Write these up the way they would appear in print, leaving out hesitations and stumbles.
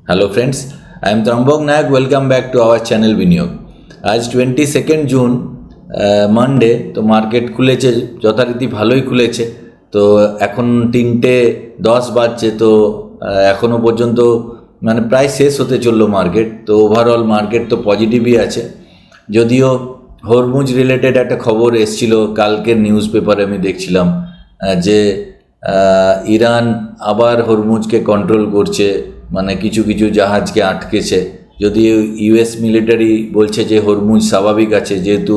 Hello friends, I am Trimbak Nayak. Welcome back to our channel Biniyog. আজ 22 June, Monday. তো market খুলেছে যথারীতি ভালোই খুলেছে। তো এখন 3:10 বাজছে। তো এখনও পর্যন্ত মানে প্রায় শেষ হতে চললো মার্কেট। তো ওভারঅল মার্কেট তো পজিটিভই আছে, যদিও হরমুজ রিলেটেড একটা খবর এসছিল কালকের নিউজ পেপারে। আমি দেখছিলাম যে ইরান আবার হরমুজকে কন্ট্রোল করছে, মানে কিছু কিছু জাহাজকে আটকেছে। যদিও ইউএস মিলিটারি বলছে যে হরমুজ স্বাভাবিক আছে, যেহেতু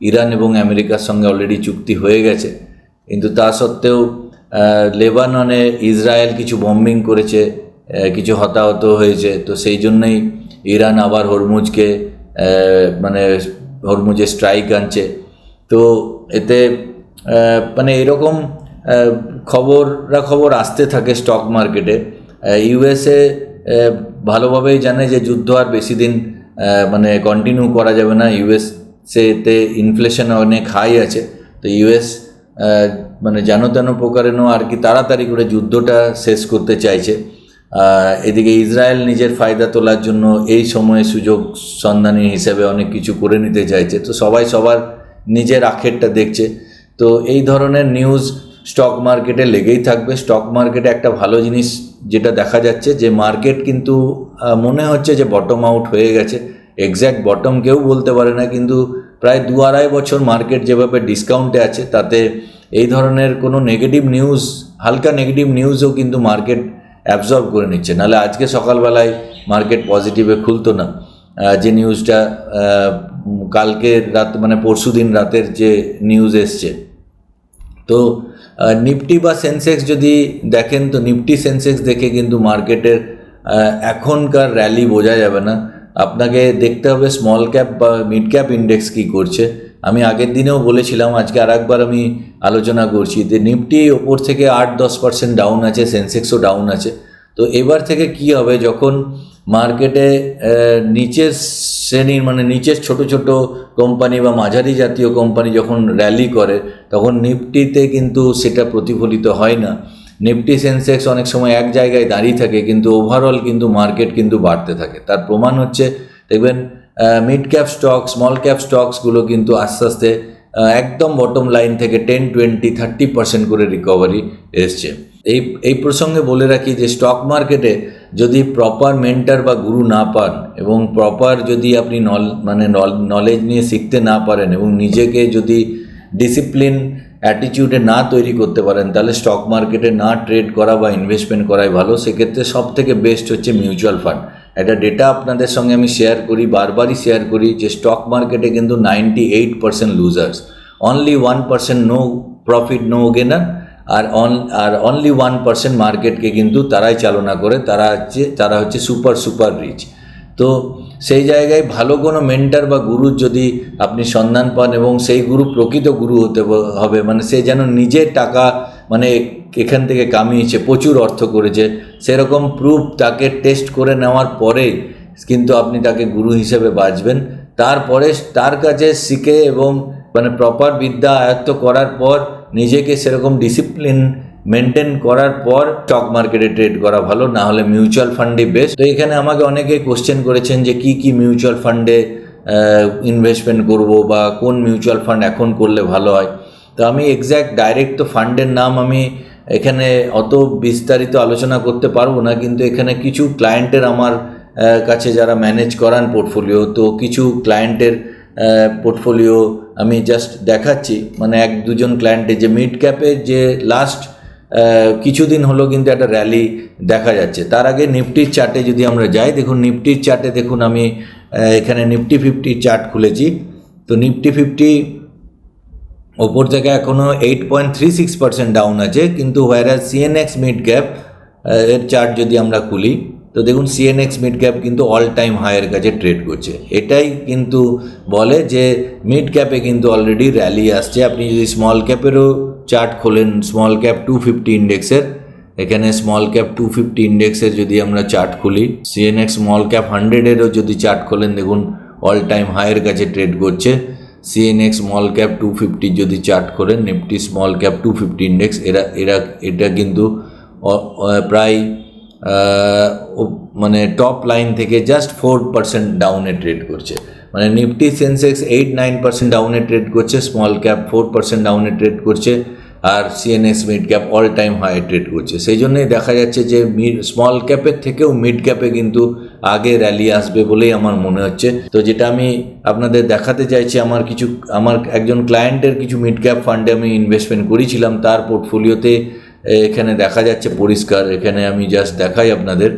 ইরান এবং আমেরিকার সঙ্গে অলরেডি চুক্তি হয়ে গেছে। কিন্তু তা সত্ত্বেও লেবাননে ইসরায়েল কিছু বম্বিং করেছে, কিছু হতাহত হয়েছে। তো সেই জন্যই ইরান আবার হরমুজকে মানে হরমুজে স্ট্রাইক আনছে। তো এতে মানে এরকম খবর আসতে থাকে স্টক মার্কেটে। ইউএসএ ভালোভাবেই জানে যে যুদ্ধ আর বেশি দিন মানে কন্টিনিউ করা যাবে না। ইউএসএতে ইনফ্লেশন অনেক হাই আছে। তো ইউএস মানে যেন তেন প্রকারেনও আর কি তাড়াতাড়ি করে যুদ্ধটা শেষ করতে চাইছে। এদিকে ইসরায়েল নিজের ফায়দা তোলার জন্য এই সময়ে সুযোগ সন্ধানী হিসেবে অনেক কিছু করে নিতে চাইছে। তো সবাই সবার নিজের আখেরটা দেখছে। তো এই ধরনের নিউজ স্টক মার্কেটে লেগেই থাকবে। স্টক মার্কেটে একটা ভালো জিনিস যেটা দেখা যাচ্ছে যে মার্কেট কিন্তু মনে হচ্ছে যে বটম আউট হয়ে গেছে। এক্স্যাক্ট বটম কেউ বলতে পারে না, কিন্তু প্রায় 2-2.5 বছর মার্কেট যেভাবে ডিসকাউন্টে আছে, তাতে এই ধরনের কোনো নেগেটিভ নিউজ, হালকা নেগেটিভ নিউজও কিন্তু মার্কেট অ্যাবজর্ব করে নিচ্ছে। নাহলে আজকে সকালবেলায় মার্কেট পজিটিভে খুলতো না। যে নিউজটা কালকের রাত মানে পরশু দিন রাতের যে নিউজ এসছে। তো নিফটি বা সেন্সেক্স যদি দেখেন, তো নিফটি সেন্সেক্স দেখে কিন্তু মার্কেটের এখনকার র্যালি বোঝা যাবে না। আপনাকে দেখতে হবে স্মল ক্যাপ বা মিড ক্যাপ ইন্ডেক্স কী করছে। আমি আগের দিনেও বলেছিলাম, আজকে আর একবার আমি আলোচনা করছি যে নিফটি ওপর থেকে 8-10% ডাউন আছে, সেন্সেক্সও ডাউন আছে। তো এবার থেকে কি হবে, যখন মার্কেটে নিচের শ্রেণীর মানে নিচের ছোট ছোট কোম্পানি বা মাঝারি জাতীয় কোম্পানি যখন র্যালি করে, তখন নিফটিতে কিন্তু সেটা প্রতিফলিত হয় না। নিফটি সেন্সেক্স অনেক সময় এক জায়গায় দাঁড়িয়ে থাকে, কিন্তু ওভারঅল কিন্তু মার্কেট কিন্তু বাড়তে থাকে। তার প্রমাণ হচ্ছে দেখবেন mid cap stock, small cap স্টকসগুলো কিন্তু আস্তে আস্তে একদম বটম লাইন থেকে 10-20-30% করে রিকভারি এসছে। এই প্রসঙ্গে বলে রাখি যে স্টক মার্কেটে যদি প্রপার মেন্টার বা গুরু না পান, এবং প্রপার যদি আপনি নলেজ নিয়ে শিখতে না পারেন, এবং নিজেকে যদি ডিসিপ্লিন অ্যাটিটিউডে না তৈরি করতে পারেন, তাহলে স্টক মার্কেটে না ট্রেড করা বা ইনভেস্টমেন্ট করাই ভালো। সেক্ষেত্রে সব থেকে বেস্ট হচ্ছে মিউচুয়াল ফান্ড। একটা ডেটা আপনাদের সঙ্গে আমি শেয়ার করি, বারবারই শেয়ার করি, যে স্টক মার্কেটে কিন্তু 98% losers, only 1% no profit no gainer, আর অনলি 1% মার্কেটকে কিন্তু তারাই চালনা করে, তারা হচ্ছে সুপার রিচ। তো সেই জায়গায় ভালো কোনো মেন্টার বা গুরুর যদি আপনি সন্ধান পান, এবং সেই গুরু প্রকৃত গুরু হতে হবে, মানে সে যেন নিজের টাকা মানে এখান থেকে কামিয়েছে, প্রচুর অর্থ করেছে, সেরকম প্রুফ তাকে টেস্ট করে নেওয়ার পরে কিন্তু আপনি তাকে গুরু হিসেবে বাঁচবেন। তারপরে তার কাছে শিখে এবং মানে প্রপার বিদ্যা আয়ত্ত করার পর, নিজেকে সেরকম ডিসিপ্লিন মেনটেন করার পর স্টক মার্কেটে ট্রেড করা ভালো, না হলে মিউচুয়াল ফান্ডই বেস্ট। তো এখানে আমাকে অনেকে কোশ্চেন করেছেন যে কি মিউচুয়াল ফান্ডে ইনভেস্টমেন্ট করব, বা কোন মিউচুয়াল ফান্ড এখন করলে ভালো হয়। তো আমি এক্স্যাক্ট ডাইরেক্ট তো ফান্ডের নাম আমি এখানে অত বিস্তারিত আলোচনা করতে পারবো না, কিন্তু এখানে কিছু ক্লায়েন্টের আমার কাছে যারা ম্যানেজ করান পোর্টফোলিও, তো কিছু ক্লায়েন্টের পোর্টফোলিও আমি জাস্ট দেখাচ্ছি, মানে 1-2 ক্লায়েন্টের যে মিড ক্যাপের যে লাস্ট কিছুদিন হলো কিন্তু একটা র্যালি দেখা যাচ্ছে। তার আগে নিফটির চার্টে যদি আমরা যাই, দেখুন নিফটির চার্টে দেখুন, আমি এখানে নিফটি 50 চার্ট খুলেছি। তো নিফটি 50 ওপর থেকে এখনও 8.36% ডাউন আছে, কিন্তু হোয়ারাজ সিএনএক্স মিড ক্যাপ এর চার্ট যদি আমরা খুলি, তো দেখুন সিএনএক্স মিড ক্যাপ কিন্তু অল টাইম হাইয়ের কাছে ট্রেড করছে। এটাই কিন্তু বলে যে মিড ক্যাপে কিন্তু অলরেডি র্যালি আসছে। আপনি যদি স্মল ক্যাপেরও চার্ট খোলেন, স্মল ক্যাপ 250 ইন্ডেক্সের, এখানে স্মল ক্যাপ 250 ইন্ডেক্সের যদি আমরা চার্ট খুলি, সিএনএক্স স্মল ক্যাপ 100-এরও যদি চার্ট খোলেন, দেখুন অল টাইম হাইয়ের কাছে ট্রেড করছে। সিএনএক্স স্মল ক্যাপ 250 যদি চার্ট করেন, নিফটি স্মল ক্যাপ 250 ইন্ডেক্স, এটা কিন্তু প্রায় মানে টপ লাইন থেকে জাস্ট 4% ডাউনে ট্রেড করছে। মানে নিফটি সেন্সেক্স 8-9% ডাউনে ট্রেড করছে, স্মল ক্যাপ 4% ডাউনে ট্রেড করছে, আর CNX mid cap all time high trade করছে। সেই জন্যই দেখা যাচ্ছে যে স্মল ক্যাপের থেকেও মিড ক্যাপে কিন্তু আগে র্যালি আসবে বলেই আমার মনে হচ্ছে। তো যেটা আমি আপনাদের দেখাতে চাইছি, আমার একজন ক্লায়েন্টের কিছু মিড ক্যাপ ফান্ডে আমি ইনভেস্টমেন্ট করেছিলাম, তার পোর্টফোলিওতে এখানে দেখা যাচ্ছে পরিষ্কার। এখানে আমি জাস্ট দেখাই আপনাদের,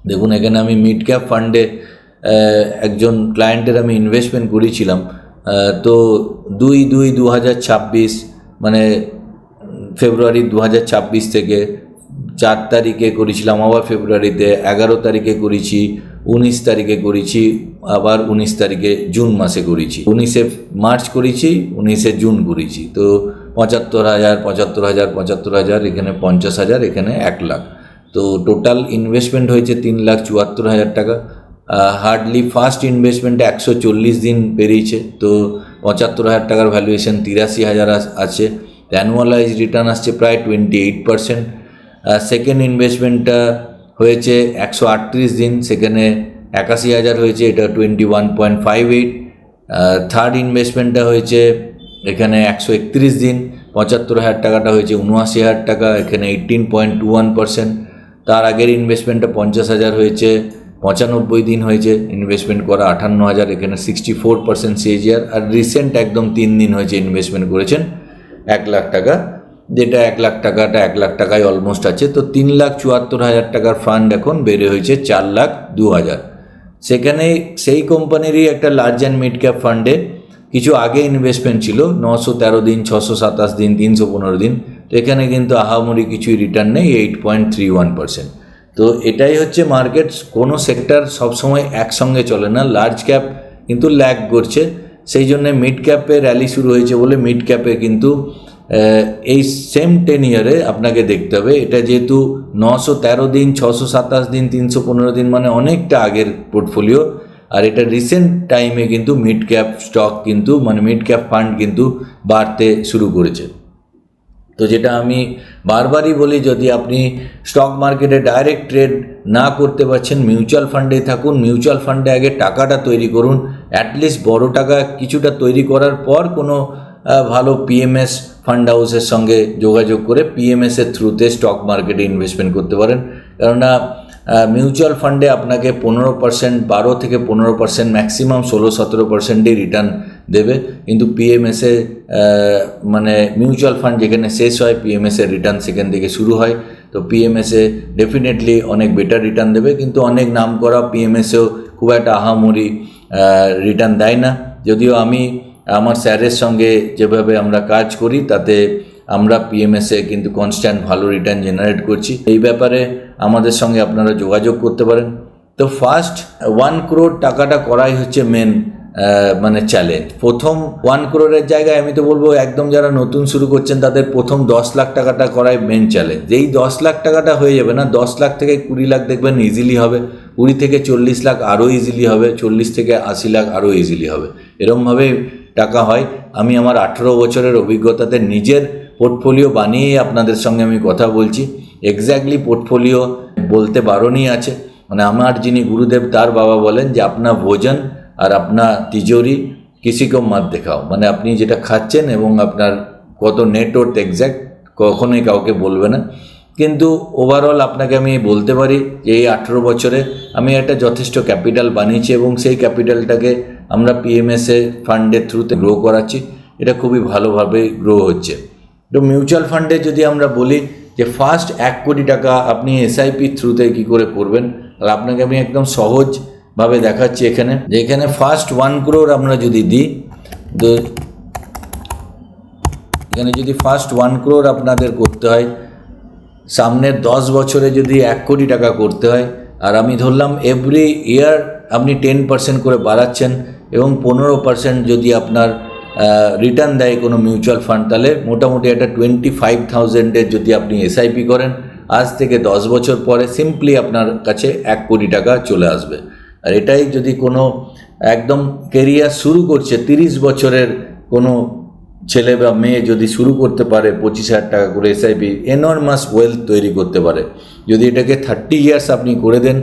দেখুন এখানে আমি মিড ক্যাপ ফান্ডে একজন ক্লায়েন্টের আমি ইনভেস্টমেন্ট করেছিলাম। তো 2/2/2026 মানে ফেব্রুয়ারি 2026 থেকে 4 তারিখে করেছিলাম, আবার ফেব্রুয়ারিতে 11 তারিখে করেছি, 19 তারিখে করেছি, আবার 19 তারিখে জুন মাসে করেছি, 19শে মার্চ করেছি, 19শে জুন করেছি। তো 75,000, 75,000, 75,000, এখানে 50,000, এখানে 1 লাখ। তো টোটাল ইনভেস্টমেন্ট হয়েছে 3,74,000 টাকা। হার্ডলি ফার্স্ট ইনভেস্টমেন্টে 140 দিন পেরিয়েছে, তো 75,000 টাকার ভ্যালুয়েশন 83,000 আছে। অ্যানুয়ালাইজ রিটার্ন আসছে প্রায় 28%। সেকেন্ড ইনভেস্টমেন্টটা হয়েছে 138 দিন, সেখানে 81,000 হয়েছে, এটা 21.58। থার্ড ইনভেস্টমেন্টটা হয়েছে এখানে 131 দিন, 75,000 টাকাটা হয়েছে 79,000 টাকা, এখানে 18.21%। তার আগের ইনভেস্টমেন্টটা 50,000 হয়েছে, 95 দিন হয়েছে ইনভেস্টমেন্ট করা, 58,000, এখানে 64% সিএজিআর। আর রিসেন্ট একদম 3 দিন হয়েছে ইনভেস্টমেন্ট করেছেন 1 লাখ টাকা, যেটা 1 লাখ টাকাটা 1 লাখ টাকায় অলমোস্ট আছে। তো 3,74,000 টাকার ফান্ড এখন বেড়ে হয়েছে 4,02,000। সেখানে সেই কোম্পানিরই একটা লার্জ অ্যান্ড মিড ক্যাপ ফান্ডে কিছু আগে ইনভেস্টমেন্ট ছিল, 913 দিন, 627 দিন, 315 দিন। তো এখানে কিন্তু আহামরি কিছুই রিটার্ন নেই, 8.31%। তো এটাই হচ্ছে মার্কেট, কোনো সেক্টর সবসময় একসঙ্গে চলে না, লার্জ ক্যাপ কিন্তু ল্যাগ করছে। সেই জন্যে মিড ক্যাপে র্যালি শুরু হয়েছে বলে মিড ক্যাপে কিন্তু এই সেম 10 ইয়ারে আপনাকে দেখতে হবে, এটা যেহেতু 913 দিন, 627 দিন, 315 দিন, মানে অনেকটা আগের পোর্টফোলিও। আর এটা রিসেন্ট টাইমে কিন্তু মিড ক্যাপ স্টক কিন্তু মানে মিড ক্যাপ ফান্ড কিন্তু বাড়তে শুরু করেছে। তো যেটা আমি বারবারই বলি, যদি আপনি স্টক মার্কেটে ডাইরেক্ট ট্রেড না করতে পারছেন, মিউচুয়াল ফান্ডেই থাকুন। মিউচুয়াল ফান্ডে আগে টাকাটা তৈরি করুন, অ্যাটলিস্ট বড় টাকা কিছুটা তৈরি করার পর কোনো ভালো পিএমএস ফান্ড হাউসের সঙ্গে যোগাযোগ করে পিএমএসের থ্রুতে স্টক মার্কেটে ইনভেস্টমেন্ট করতে পারেন। কেননা মিউচুয়াল ফান্ডে আপনাকে 15%, 12 থেকে 15%, ম্যাক্সিমাম 16-17%ই রিটার্ন দেবে, কিন্তু পিএমএসে মানে মিউচুয়াল ফান্ড যেখানে শেষ হয়, পিএমএসের রিটার্ন সেখান থেকে শুরু হয়। তো পিএমএসে ডেফিনেটলি অনেক বেটার রিটার্ন দেবে, কিন্তু অনেক নাম করা পিএমএসেও খুব একটা আহামরি রিটার্ন দেয় না। যদিও আমি আমার স্যারের সঙ্গে যেভাবে আমরা কাজ করি, তাতে আমরা পিএমএসে কিন্তু কনস্ট্যান্ট ভালো রিটার্ন জেনারেট করছি। এই ব্যাপারে আমাদের সঙ্গে আপনারা যোগাযোগ করতে পারেন। তো ফার্স্ট 1 crore টাকাটা করাই হচ্ছে মেন মানে চ্যালেঞ্জ। প্রথম 1 crore জায়গায় আমি তো বলবো একদম যারা নতুন শুরু করছেন তাদের প্রথম 10 লাখ টাকাটা করাই মেন চ্যালেঞ্জ। যেই 10 লাখ টাকাটা হয়ে যাবে না, 10 লাখ থেকে 20 লাখ দেখবেন ইজিলি হবে, 20 থেকে 40 লাখ আরও ইজিলি হবে, 40 থেকে 80 লাখ আরও ইজিলি হবে। এরকমভাবেই টাকা হয়। আমি আমার 18 বছরের অভিজ্ঞতাতে নিজের পোর্টফোলিও বানিয়েই আপনাদের সঙ্গে আমি কথা বলছি। এক্স্যাক্টলি পোর্টফোলিও বলতে বারণই আছে, মানে আমার যিনি গুরুদেব তার বাবা বলেন যে আপনা ভোজন আর আপনা তিজোরি কিসিকে মত দেখাও, মানে আপনি যেটা খাচ্ছেন এবং আপনার কত নেটওয়ার্থ এক্স্যাক্ট কখনোই কাউকে বলবে না। কিন্তু ওভারঅল আপনাকে আমি বলতে পারি যে এই 18 বছরে আমি একটা যথেষ্ট ক্যাপিটাল বানিয়েছি এবং সেই ক্যাপিটালটাকে আমরা পিএমএসএ ফান্ডের থ্রুতে গ্রো করাচ্ছি। এটা খুবই ভালোভাবে গ্রো হচ্ছে। তো মিউচুয়াল ফান্ডে যদি আমরা বলি যে ফার্স্ট 1 কোটি টাকা আপনি এসআইপির থ্রুতে কী করে করবেন, আর আপনাকে আমি একদম সহজভাবে দেখাচ্ছি এখানে, যে এখানে ফার্স্ট 1 crore আমরা যদি দিই, তো এখানে যদি ফার্স্ট 1 crore আপনাদের করতে হয়, সামনের 10 বছরে যদি 1 কোটি টাকা করতে হয়, আর আমি ধরলাম এভরি ইয়ার আপনি 10% করে বাড়াচ্ছেন এবং 15% যদি আপনার রিটার্ন দেয় কোনো মিউচুয়াল ফান্ড, তাহলে মোটামুটি একটা 25,000-এর যদি আপনি এসআইপি করেন, আজ থেকে 10 বছর পরে সিম্পলি আপনার কাছে 1 কোটি টাকা চলে আসবে। আর এটাই যদি কোনো একদম কেরিয়ার শুরু করছে 30 বছরের কোনো ছেলে বা মেয়ে যদি শুরু করতে পারে 25,000 টাকা করে এসআইপি, এনর্মাস ওয়েলথ তৈরি করতে পারে। যদি এটাকে 30 ইয়ার্স আপনি করে দেন,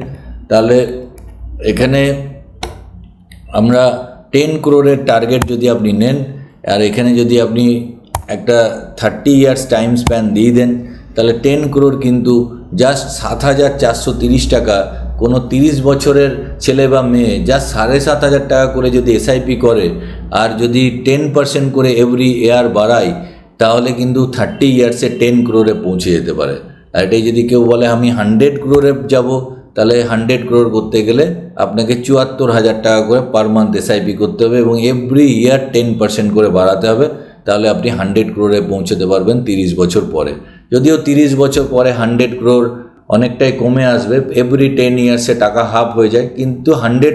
তাহলে এখানে আমরা 10 crore টার্গেট যদি আপনি নেন, আর এখানে যদি আপনি একটা 30 ইয়ার্স টাইম স্প্যান দিয়ে দেন, তাহলে 10 crore কিন্তু জাস্ট 7,430 টাকা। কোনো 30 বছরের ছেলে বা মেয়ে জাস্ট 7,500 টাকা করে যদি এসআইপি করে, আর যদি 10% করে এভরি ইয়ার বাড়ায়, তাহলে কিন্তু 30 ইয়ার্সে 10 crore পৌঁছে যেতে পারে। আর এটাই যদি কেউ বলে আমি 100 crore যাব, তাহলে 100 crore করতে গেলে আপনাকে 74,000 টাকা করে পার মান্থ এসআইপি করতে হবে এবং এভরি ইয়ার 10% করে বাড়াতে হবে। তাহলে আপনি 100 crore পৌঁছতে পারবেন 30 বছর পরে। যদিও 30 বছর পরে 100 crore অনেকটাই কমে আসবে, এভরি 10 ইয়ার্সে টাকা হাফ হয়ে যায়, কিন্তু 100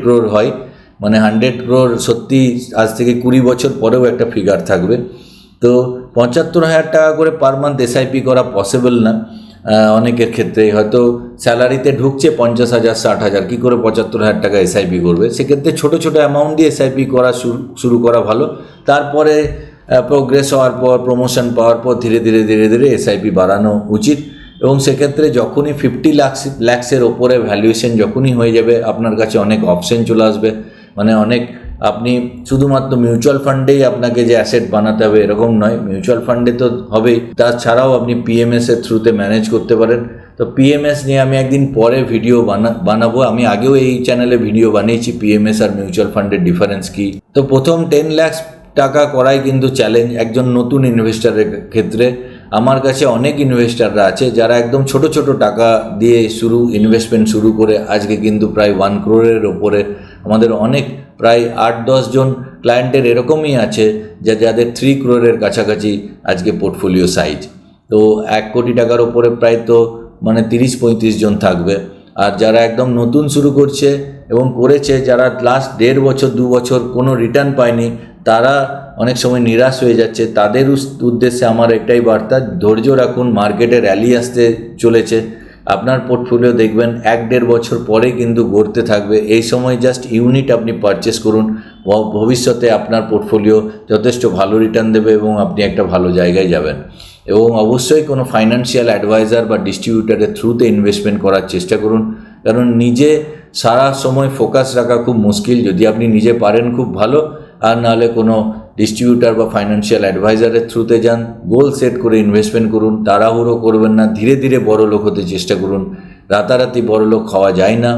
crore হয়। মানে 100 crore সত্যি আজ থেকে 20 বছর পরেও একটা ফিগার থাকবে। তো 75,000 টাকা করে পার মান্থ এসআইপি করা পসিবল না অনেকের ক্ষেত্রে। হয়তো স্যালারিতে ঢুকছে 50,000 60,000, কী করে 75,000 টাকা এসআইপি করবে? সেক্ষেত্রে ছোটো ছোটো অ্যামাউন্ট দিয়ে এসআইপি করা শুরু করা ভালো। তারপরে প্রোগ্রেস হওয়ার পর, প্রমোশন পাওয়ার পর ধীরে ধীরে এসআইপি বাড়ানো উচিত। এবং সেক্ষেত্রে যখনই 50 লাখসের ওপরে ভ্যালুয়েশন যখনই হয়ে যাবে, আপনার কাছে অনেক অপশন চলে আসবে। মানে অনেক, আপনি শুধুমাত্র মিউচুয়াল ফান্ডেই আপনাকে যে অ্যাসেট বানাতে হবে এরকম নয়, মিউচুয়াল ফান্ডে তো হবেই, তাছাড়াও আপনি পিএমএসের থ্রুতে ম্যানেজ করতে পারেন। তো পিএমএস নিয়ে আমি একদিন পরে ভিডিও বানাবো। আমি আগেও এই চ্যানেলে ভিডিও বানিয়েছি পিএমএস আর মিউচুয়াল ফান্ডের ডিফারেন্স কী। তো প্রথম 10 লাখ টাকা করাই কিন্তু চ্যালেঞ্জ একজন নতুন ইনভেস্টারের ক্ষেত্রে। আমার কাছে অনেক ইনভেস্টাররা আছে যারা একদম ছোট ছোট টাকা দিয়ে ইনভেস্টমেন্ট শুরু করে আজকে কিন্তু প্রায় 1 crore ওপরে, আমাদের অনেক প্রায় 8-10 জন ক্লায়েন্টের এরকমই আছে যাদের 3 crore কাছাকাছি আজকে পোর্টফোলিও সাইজ। তো 1 কোটি টাকার ওপরে প্রায় তো মানে 30-35 জন থাকবে। আর যারা একদম নতুন শুরু করছে এবং করেছে, যারা লাস্ট 1.5 বছর 2 বছর কোনো রিটার্ন পায়নি, তারা অনেক সময় নিরাশ হয়ে যাচ্ছে, তাদের উদ্দেশ্যে আমার একটাই বার্তা, ধৈর্য রাখুন, মার্কেটে র্যালি আসতে চলেছে। আপনার পোর্টফোলিও দেখবেন 1-1.5 বছর পরে কিন্তু গড়তে থাকবে। এই সময় জাস্ট ইউনিট আপনি পারচেস করুন, ভবিষ্যতে আপনার পোর্টফোলিও যথেষ্ট ভালো রিটার্ন দেবে এবং আপনি একটা ভালো জায়গায় যাবেন। এবং অবশ্যই কোনো ফাইন্যান্সিয়াল অ্যাডভাইজার বা ডিস্ট্রিবিউটারের থ্রুতে ইনভেস্টমেন্ট করার চেষ্টা করুন, কারণ নিজে সারা সময় ফোকাস রাখা খুব মুশকিল। যদি আপনি নিজে পারেন খুব ভালো, আর নাহলে কোনো ডিস্ট্রিবিউটার বা ফাইন্যান্সিয়াল অ্যাডভাইজারের থ্রুতে যান, গোল সেট করে ইনভেস্টমেন্ট করুন, তাড়াহুড়ো করবেন না, ধীরে ধীরে বড়লোক হতে চেষ্টা করুন। রাতারাতি বড়লোক হওয়া যায় না,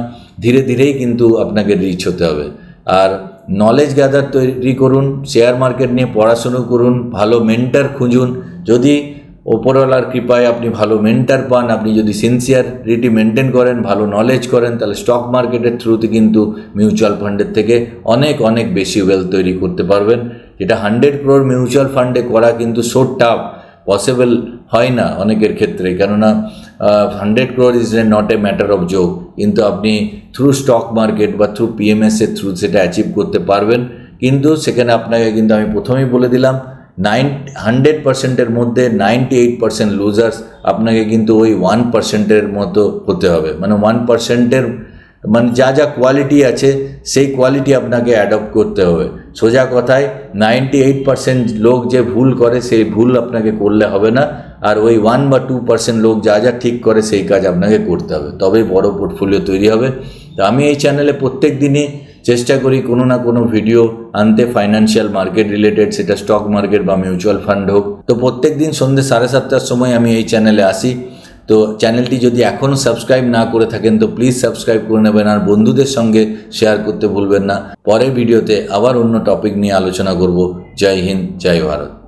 ধীরে ধীরেই কিন্তু আপনাকে রিচ হতে হবে। আর নলেজ গ্যাদার তৈরি করুন, শেয়ার মার্কেট নিয়ে পড়াশুনো করুন, ভালো মেন্টার খুঁজুন। যদি ওপরওয়ালার কৃপায় আপনি ভালো মেন্টার পান, আপনি যদি সিনসিয়ারিটি মেনটেন করেন, ভালো নলেজ করেন, তাহলে স্টক মার্কেটের থ্রুতে কিন্তু মিউচুয়াল ফান্ডের থেকে অনেক অনেক বেশি ওয়েলথ তৈরি করতে পারবেন। যেটা 100 crore মিউচুয়াল ফান্ডে করা কিন্তু সো টাফ, পসিবল হয় না অনেকের ক্ষেত্রে, কেননা 100 crore is not a matter of joke. কিন্তু আপনি থ্রু স্টক মার্কেট বা থ্রু পিএমএসের থ্রু সেটা অ্যাচিভ করতে পারবেন। কিন্তু সেখানে আপনাকে কিন্তু আমি প্রথমেই বলে দিলাম, 100%-এর মধ্যে 98% লুজার্স। আপনাকে কিন্তু ওই 1%-এর মতো হতে হবে। মানে 1%-এর মানে যা কোয়ালিটি আছে সেই কোয়ালিটি আপনাকে অ্যাডপ্ট করতে হবে। সোজা কথায় 98% লোক যে ভুল করে সেই ভুল আপনাকে করলে হবে না, আর ওই 1 বা 2% লোক যা ঠিক করে সেই কাজ আপনাকে করতে হবে, তবেই বড় পোর্টফোলিও তৈরি হবে। তো আমি এই চ্যানেলে প্রত্যেক দিনই চেষ্টা করি কোনো না কোনো ভিডিও আনতে ফাইন্যান্সিয়াল মার্কেট রিলেটেড, সেটা স্টক মার্কেট বা মিউচুয়াল ফান্ড হোক। তো প্রত্যেক দিন সন্ধ্যে 7:30টার সময় আমি এই চ্যানেলে আসি। তো চ্যানেলটি যদি এখনও সাবস্ক্রাইব না করে থাকেন তো প্লিজ সাবস্ক্রাইব করে নেবেন, আর বন্ধুদের সঙ্গে শেয়ার করতে ভুলবেন না। পরের ভিডিওতে আবার অন্য টপিক নিয়ে আলোচনা করব। জয় হিন্দ, জয় ভারত।